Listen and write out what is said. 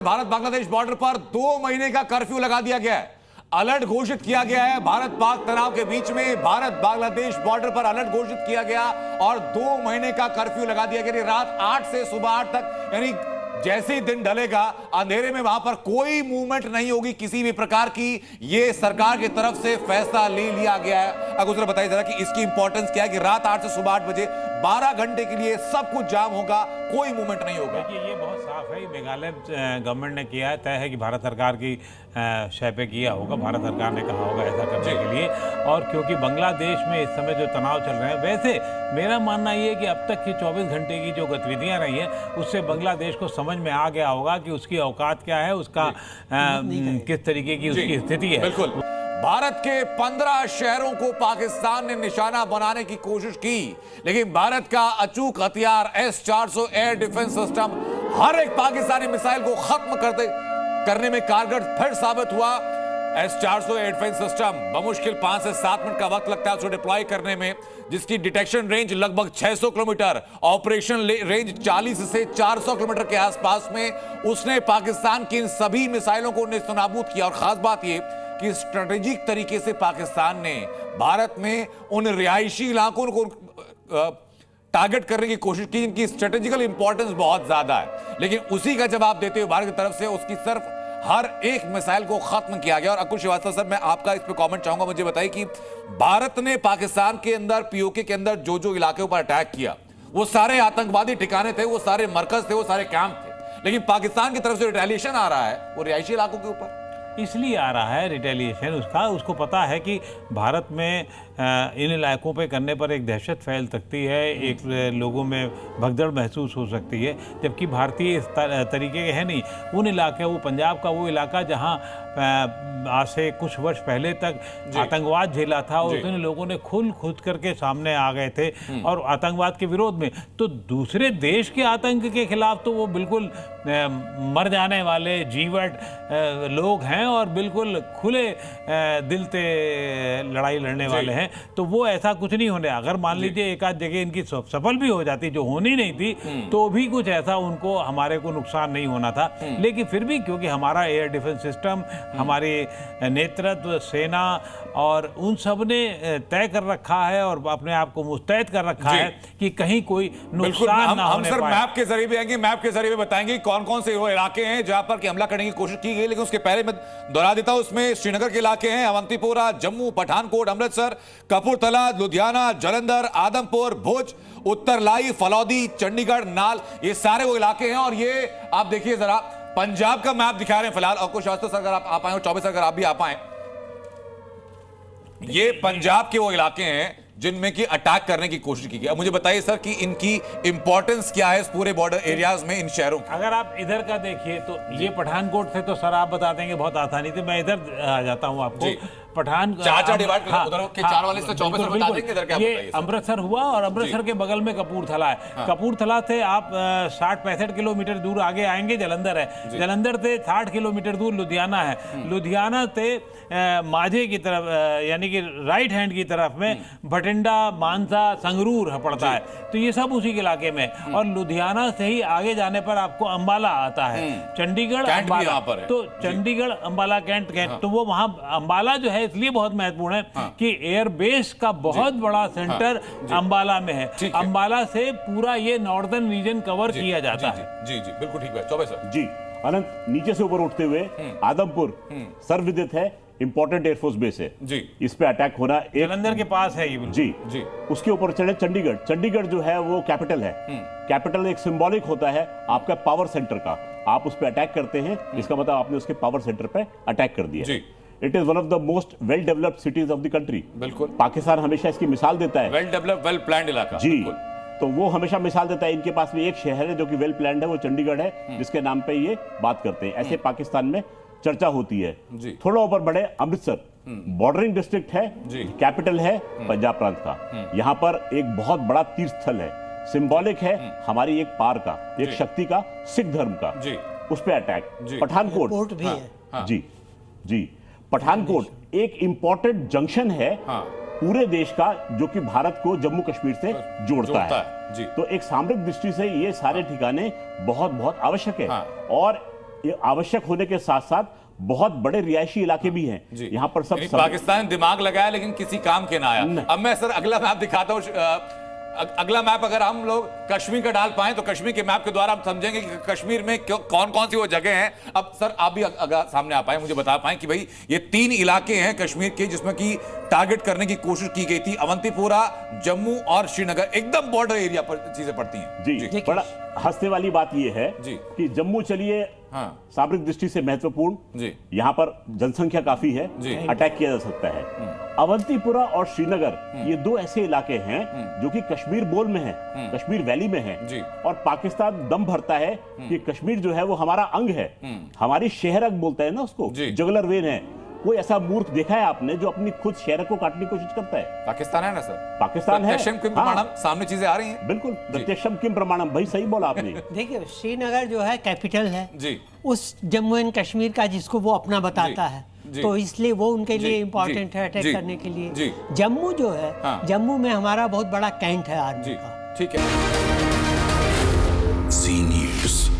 Bharat Bangladesh border पर 2 महीने का कर्फ्यू लगा दिया गया है। अलर्ट घोषित किया गया है। भारत पाक तनाव के बीच में भारत बांग्लादेश बॉर्डर पर अलर्ट घोषित किया गया और 2 महीने का कर्फ्यू लगा दिया गया। रात 8 से सुबह 8 तक, यानी जैसे ही दिन ढलेगा अंधेरे में वहां पर कोई मूवमेंट नहीं होगी किसी भी प्रकार की। यह सरकार की तरफ से फैसला ले लिया गया है। अब उसे बताइए जरा कि इसकी इंपॉर्टेंस क्या है कि रात 8 से सुबह 8 बजे 12 घंटे के लिए सब कुछ जाम होगा, कोई मूवमेंट नहीं होगा। देखिए ये बहुत साफ है, मेघालय गवर्नमेंट ने किया है, तय है कि भारत सरकार की शय पे किया होगा, भारत सरकार ने कहा होगा ऐसा करने के लिए। और क्योंकि बांग्लादेश में इस समय जो तनाव चल रहे हैं, वैसे मेरा मानना ये है कि अब तक की 24 घंटे की जो गतिविधियां रही हैं उससे बांग्लादेश को समझ में आ गया होगा कि उसकी औकात क्या है, उसका किस तरीके की उसकी स्थिति है। बिल्कुल। भारत के 15 शहरों को पाकिस्तान ने निशाना बनाने की कोशिश की, लेकिन भारत का अचूक हथियार S-400 एयर डिफेंस सिस्टम हर एक पाकिस्तानी मिसाइल को खत्म करने में कारगर फिर साबित हुआ। S-400 एयर डिफेंस सिस्टम बमुश्किल 5 से 7 मिनट का वक्त लगता है उसको डिप्लॉय करने में, जिसकी डिटेक्शन रेंज लगभग 600 किलोमीटर, ऑपरेशन रेंज 40 से 400 किलोमीटर के आसपास में। उसने पाकिस्तान की इन सभी मिसाइलों को नेस्तनाबूद किया। और खास बात यह कि स्ट्रेटेजिक तरीके से पाकिस्तान ने भारत में उन रिहायशी इलाकों को टारगेट करने की कोशिश की जिनकी स्ट्रेटेजिकल इंपॉर्टेंस बहुत ज्यादा है, लेकिन उसी का जवाब देते हुए भारत की तरफ से उसकी सिर्फ हर एक मिसाइल को खत्म किया गया। और अकुल श्रीवास्तव सर, मैं आपका इस पे कमेंट चाहूंगा। मुझे बताइए कि भारत ने पाकिस्तान के अंदर पीओके के अंदर जो जो इलाके पर अटैक किया वो सारे आतंकवादी ठिकाने थे, वो सारे मरकज थे, वो सारे कैंप थे, लेकिन पाकिस्तान की तरफ से रिटेलिएशन आ रहा है वो रिहायशी इलाकों के ऊपर इसलिए आ रहा है रिटेलिएशन। उसको पता है कि भारत में इन इलाकों पे करने पर एक दहशत फैल सकती है, एक लोगों में भगदड़ महसूस हो सकती है, जबकि भारतीय इस तरीके के हैं नहीं। उन इलाके, वो पंजाब का वो इलाका जहां आज से कुछ वर्ष पहले तक आतंकवाद झेला था और उन लोगों ने खुद करके सामने आ गए थे और आतंकवाद के विरोध में। तो दूसरे देश के आतंक के खिलाफ तो वो बिल्कुल मर जाने वाले जीवट लोग हैं और बिल्कुल खुले दिल से लड़ाई लड़ने वाले हैं। तो वो ऐसा कुछ नहीं होने। अगर मान लीजिए एक आध जगह इनकी सफल भी हो जाती जो होनी नहीं थी, तो भी कुछ ऐसा उनको हमारे को नुकसान नहीं होना था। लेकिन फिर भी क्योंकि हमारा एयर डिफेंस सिस्टम, हमारे नेतृत्व, सेना और उन सब ने तय कर रखा है और अपने आप को मुस्तैद कर रखा है कि कहीं कोई नुकसान ना होने पाए। हम सर मैप के जरिए भी आएंगे, मैप के जरिए बताएंगे कौन कौन से वो इलाके हैं जहां पर हमला करने की कोशिश की गई। लेकिन उसके पहले मैं दोहरा देता हूं, उसमें श्रीनगर के इलाके हैं, अवंतीपोरा, जम्मू, पठानकोट, अमृतसर, कपूरथला, लुधियाना, जालंधर, आदमपुर, भुज, उत्तर लाई, फलौदी, चंडीगढ़, नाल, ये सारे वो इलाके हैं। और ये आप देखिए जरा पंजाब का मैप दिखा रहे हैं फिलहाल। और कुछ सर अगर आप आए, 24 अगर आप भी आ पाए, ये पंजाब के वो इलाके हैं जिनमें की अटैक करने की कोशिश की गई। अब मुझे बताइए सर कि इनकी इंपॉर्टेंस क्या है इस पूरे बॉर्डर एरियाज में, इन शहरों की। अगर आप इधर का देखिए तो ये पठानकोट से तो सर आप बता देंगे बहुत आसानी से। मैं इधर आ जाता हूँ आपको। चार डिवाइड उधर के 4 वाले से 24 बता देंगे। इधर क्या ये अमृतसर हुआ और अमृतसर के बगल में कपूरथला है। कपूरथला से आप 60-65 किलोमीटर दूर आगे आएंगे जलंधर है। जलंधर से 60 किलोमीटर दूर लुधियाना है। लुधियाना से माझे की तरफ यानी कि राइट हैंड की तरफ में भटिंडा, मानसा, संगरूर पड़ता है। तो ये सब उसी के इलाके में। और लुधियाना से ही आगे जाने पर आपको अंबाला आता है, चंडीगढ़, अंबाला। तो चंडीगढ़, अंबाला, कैंट। तो वो वहां अंबाला जो है इसलिए बहुत महत्वपूर्ण है कि एयरबेस का बहुत बड़ा सेंटर अंबाला में है। अंबाला से पूरा ये नॉर्दर्न रीजन कवर किया जाता है। जी जी बिल्कुल ठीक है। 24 सर जी अनंत, नीचे से ऊपर उठते हुए आदमपुर सर्वविदित है, इंपॉर्टेंट एयरफोर्स बेस है जी। इस पे अटैक होना जलंधर के पास है ये जी। उसके ऊपर चढ़े चंडीगढ़। चंडीगढ़ जो है वो कैपिटल है। कैपिटल एक सिंबॉलिक होता है आपका पावर सेंटर का। आप उस पे अटैक करते हैं, इसका मतलब आपने उसके पावर सेंटर पे अटैक कर दिया। It is one of the most well developed cities of the country. बिल्कुल, पाकिस्तान हमेशा इसकी मिसाल देता है। वेल डेवलप्ड, वेल प्लान्ड इलाका जी। तो वो हमेशा मिसाल देता है। इनके पास भी एक शहर है जो कि वेल प्लान्ड है, वो चंडीगढ़ है, जिसके नाम पे ये बात करते हैं। ऐसे पाकिस्तान में चर्चा होती है। थोड़ा ऊपर बढ़े, अमृतसर बॉर्डरिंग डिस्ट्रिक्ट है, कैपिटल है पंजाब प्रांत का। यहाँ पर एक बहुत बड़ा तीर्थ स्थल है, सिंबॉलिक है हमारी एक पार का, एक शक्ति का, सिख धर्म का। उस पर अटैक। पठानकोट भी है जी जी। पठानकोट एक इंपॉर्टेंट जंक्शन है पूरे देश का, जो कि भारत को जम्मू कश्मीर से जोड़ता है। जी। तो एक सामरिक दृष्टि से ये सारे ठिकाने बहुत बहुत आवश्यक है। और ये आवश्यक होने के साथ साथ बहुत बड़े रिहायशी इलाके भी हैं। यहाँ पर सब पाकिस्तान दिमाग लगाया लेकिन किसी काम के ना आया। अब मैं सर अगला मैप दिखाता हूँ। अगला मैप अगर हम लोग कश्मीर का डाल पाएं तो कश्मीर के मैप के द्वारा हम समझेंगे कि कश्मीर में कौन कौन सी वो जगह हैं। अब सर आप भी अगर सामने आ पाए, मुझे बता पाएं कि भाई ये 3 इलाके हैं कश्मीर के जिसमें कि टारगेट करने की कोशिश की गई थी। अवंतीपोरा, जम्मू और श्रीनगर, एकदम बॉर्डर एरिया पर चीजें पड़ती हैं। जी बड़ा हंसने वाली बात यह है कि जम्मू चलिए सामरिक दृष्टि से महत्वपूर्ण, यहाँ पर जनसंख्या काफी है, अटैक किया जा सकता है। अवंतीपुरा और श्रीनगर ये 2 ऐसे इलाके हैं जो कि कश्मीर बोल में है, कश्मीर वैली में है, और पाकिस्तान दम भरता है कि कश्मीर जो है वो हमारा अंग है, हमारी शहर बोलता है ना उसको, जुगलर वेन है। कोई ऐसा मूर्ख देखा है आपने जो अपनी खुद शहर को काटने की कोशिश करता है? पाकिस्तान है ना सर, पाकिस्तान है। प्रत्यक्षम किम प्रमाणम, सामने चीजें आ रही हैं। बिल्कुल, प्रत्यक्षम किम प्रमाणम, भाई सही बोला आपने। देखिए, श्रीनगर जो है कैपिटल है जी उस जम्मू एंड कश्मीर का जिसको वो अपना बताता है, तो इसलिए वो उनके लिए इम्पोर्टेंट है अटैक करने के लिए। जम्मू जो है, जम्मू में हमारा बहुत बड़ा कैंट है आर्मी का। ठीक है। सी न्यूज़।